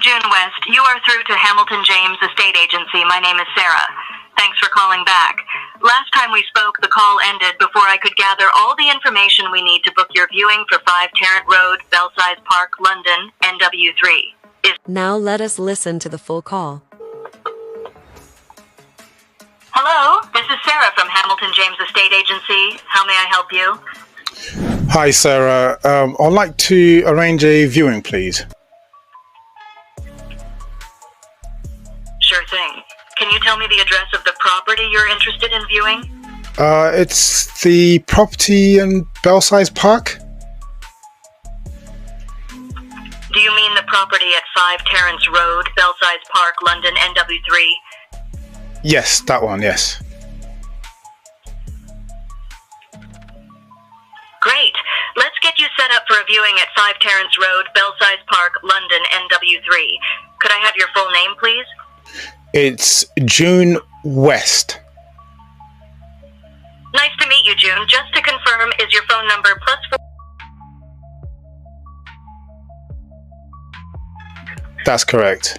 June West. You are through to Hamilton James Estate Agency. My name is Sarah. Thanks for calling back. Last time we spoke, the call ended before I could gather all the information we need to book your viewing for 5 Tarrant Road, Belsize Park, London, NW3. Now let us listen to the full call. Hello, this is Sarah from Hamilton James Estate Agency. How may I help you? Hi, Sarah. I'd like to arrange a viewing, please. Sure thing. Can you tell me the address of the property you're interested in viewing? It's the property in Belsize Park. Do you mean the property at 5 Terrace Road, Belsize Park, London, NW3? Yes, that one, yes. Great. Let's get you set up for a viewing at 5 Terrace Road, Belsize Park, London, NW3. Could I have your full name, please? It's June West. Nice to meet you, June. Just to confirm, is your phone number +4? That's correct.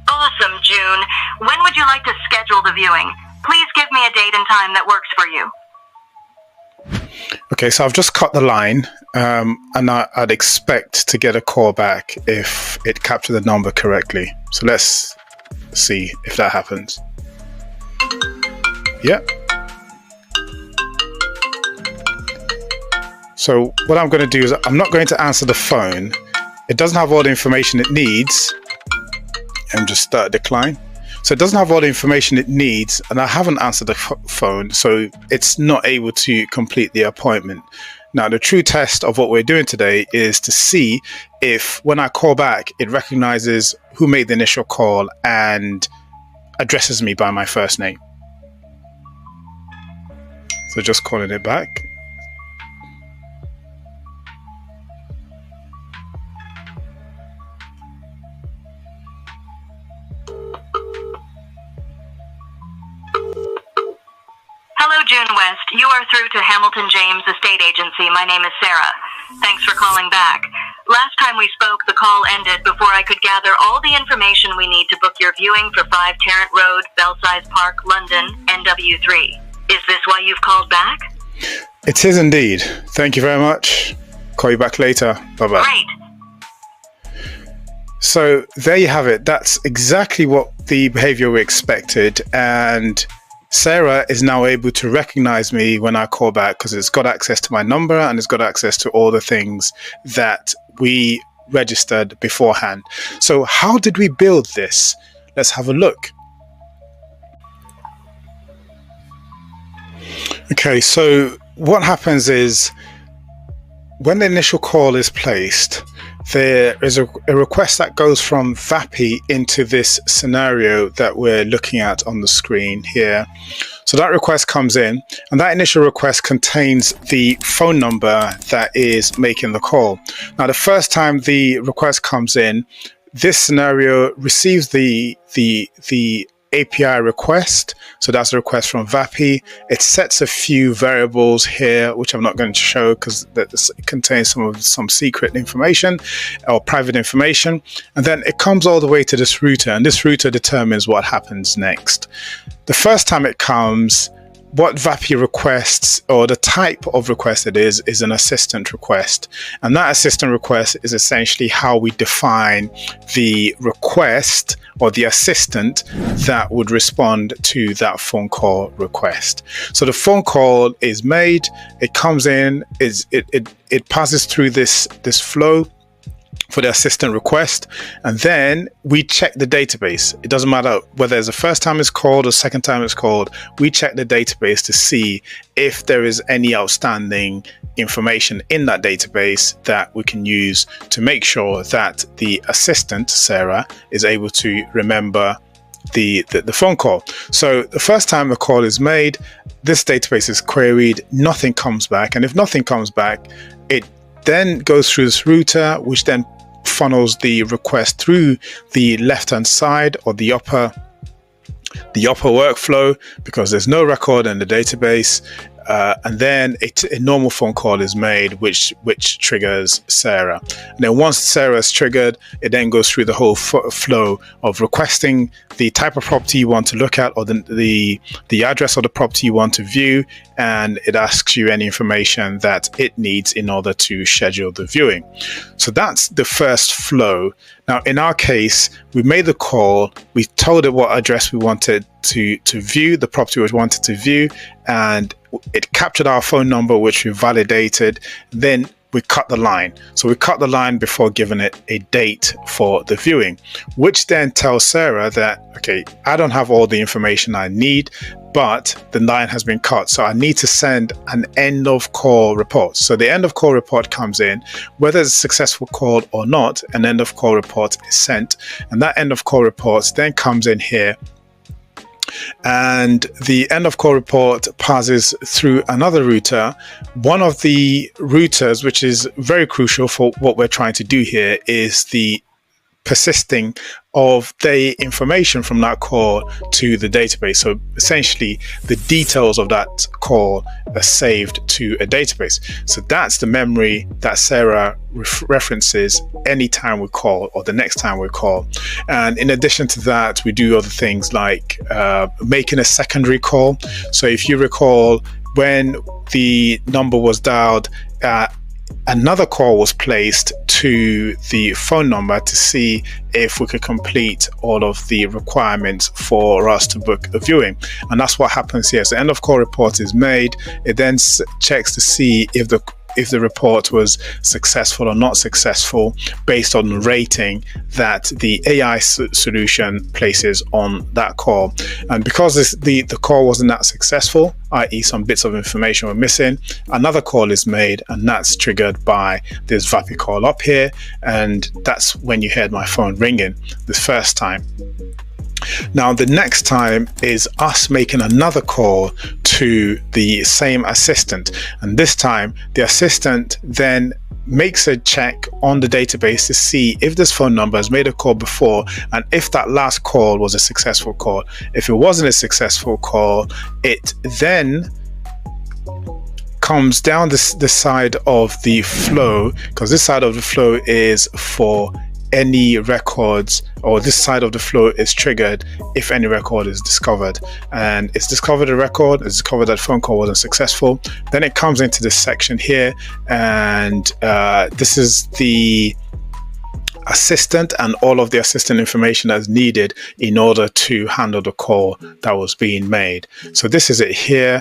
Awesome, June. When would you like to schedule the viewing? Please give me a date and time that works for you. Okay, so I've just cut the line, and I'd expect to get a call back if it captured the number correctly. So let's see if that happens. Yep. So what I'm going to do is I'm not going to answer the phone. It doesn't have all the information it needs. And just start decline. So it doesn't have all the information it needs, and I haven't answered the phone, so it's not able to complete the appointment. Now, the true test of what we're doing today is to see if when I call back, it recognizes who made the initial call and addresses me by my first name. So just calling it back. Hello, June West. You are through to Hamilton James Estate Agency. My name is Sarah. Thanks for calling back. Last time we spoke, the call ended before I could gather all the information we need to book your viewing for 5 Tarrant Road, Belsize Park, London, NW3. Is this why you've called back? It is indeed. Thank you very much. Call you back later. Bye-bye. Great. So there you have it. That's exactly what the behavior we expected, and Sarah is now able to recognize me when I call back because it's got access to my number and it's got access to all the things that we registered beforehand. So how did we build this? Let's have a look. Okay, so what happens is when the initial call is placed, there is a request that goes from VAPI into this scenario that we're looking at on the screen here. So that request comes in, and that initial request contains the phone number that is making the call. Now, the first time the request comes in, this scenario receives the API request. So that's a request from VAPI. It sets a few variables here, which I'm not going to show because it contains some secret information or private information. And then it comes all the way to this router, and this router determines what happens next. The first time it comes, what VAPI requests, or the type of request it is an assistant request. And that assistant request is essentially how we define the request or the assistant that would respond to that phone call request. So the phone call is made, it comes in, it passes through this flow for the assistant request, and then we check the database. It doesn't matter whether it's the first time it's called or second time it's called. We check the database to see if there is any outstanding information in that database that we can use to make sure that the assistant, Sarah, is able to remember the phone call. So the first time a call is made, this database is queried, nothing comes back, and if nothing comes back, it then goes through this router, which then funnels the request through the left hand side or the upper workflow, because there's no record in the database. and then a normal phone call is made, which triggers Sarah. And then once Sarah is triggered, it then goes through the whole flow of requesting the type of property you want to look at, or the address of the property you want to view, and it asks you any information that it needs in order to schedule the viewing. So that's the first flow. Now, in our case, we made the call, we told it what address we wanted to view, the property we wanted to view, and it captured our phone number, which we validated. Then we cut the line. So we cut the line before giving it a date for the viewing, which then tells Sarah that, okay, I don't have all the information I need, but the line has been cut. So I need to send an end of call report. So the end of call report comes in, whether it's a successful call or not, an end of call report is sent. And that end of call report then comes in here. And the end of call report passes through another router. One of the routers, which is very crucial for what we're trying to do here, is the persisting of the information from that call to the database. So essentially, the details of that call are saved to a database. So that's the memory that Sarah references anytime we call, or the next time we call. And in addition to that, we do other things like making a secondary call. So if you recall, when the number was dialed, another call was placed to the phone number to see if we could complete all of the requirements for us to book a viewing. And that's what happens here. So end of call report is made. It then checks to see if the report was successful or not successful based on the rating that the AI solution places on that call. And because the call wasn't that successful, i.e. some bits of information were missing, another call is made, and that's triggered by this VAPI call up here. And that's when you heard my phone ringing the first time. Now, the next time is us making another call to the same assistant. And this time, the assistant then makes a check on the database to see if this phone number has made a call before, and if that last call was a successful call. If it wasn't a successful call, it then comes down this side of the flow, because this side of the flow is for any records, or this side of the flow is triggered if any record is discovered. And it's discovered a record, it's discovered that phone call wasn't successful. Then it comes into this section here, and this is the assistant and all of the assistant information that's needed in order to handle the call that was being made. So this is it here.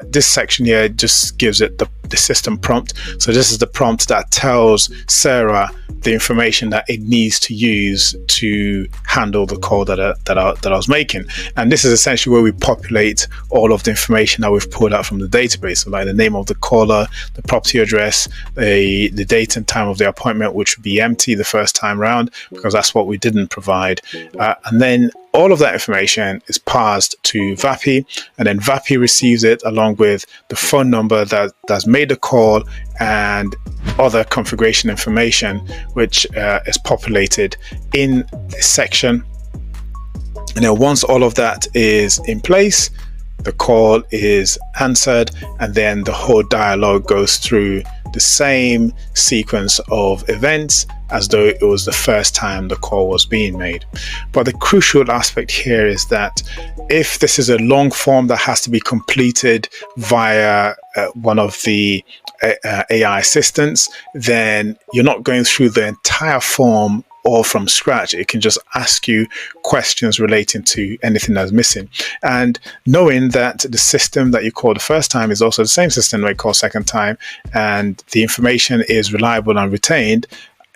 This section here just gives it the system prompt. So this is the prompt that tells Sarah the information that it needs to use to handle the call that I was making. And this is essentially where we populate all of the information that we've pulled out from the database. So like the name of the caller, the property address, the date and time of the appointment, which would be empty the first time round, because that's what we didn't provide. And then all of that information is passed to VAPI, and then VAPI receives it along with the phone number that's made the call and other configuration information, which is populated in this section. And then once all of that is in place, the call is answered, and then the whole dialogue goes through the same sequence of events as though it was the first time the call was being made. But the crucial aspect here is that if this is a long form that has to be completed via one of the AI assistants, then you're not going through the entire form all from scratch. It can just ask you questions relating to anything that's missing. And knowing that the system that you call the first time is also the same system that you call second time, and the information is reliable and retained,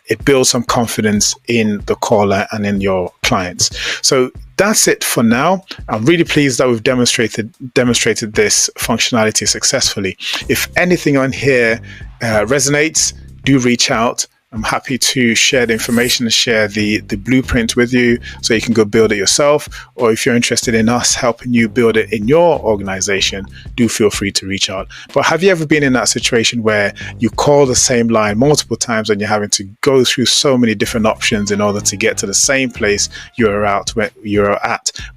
it builds some confidence in the caller and in your clients. So that's it for now. I'm really pleased that we've demonstrated this functionality successfully. If anything on here resonates, do reach out. I'm happy to share the information and share the blueprint with you so you can go build it yourself. Or if you're interested in us helping you build it in your organization, do feel free to reach out. But have you ever been in that situation where you call the same line multiple times and you're having to go through so many different options in order to get to the same place you were at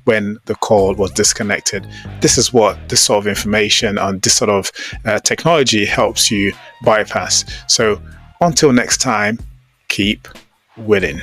when the call was disconnected? This is what this sort of information and this sort of technology helps you bypass. So until next time, keep winning.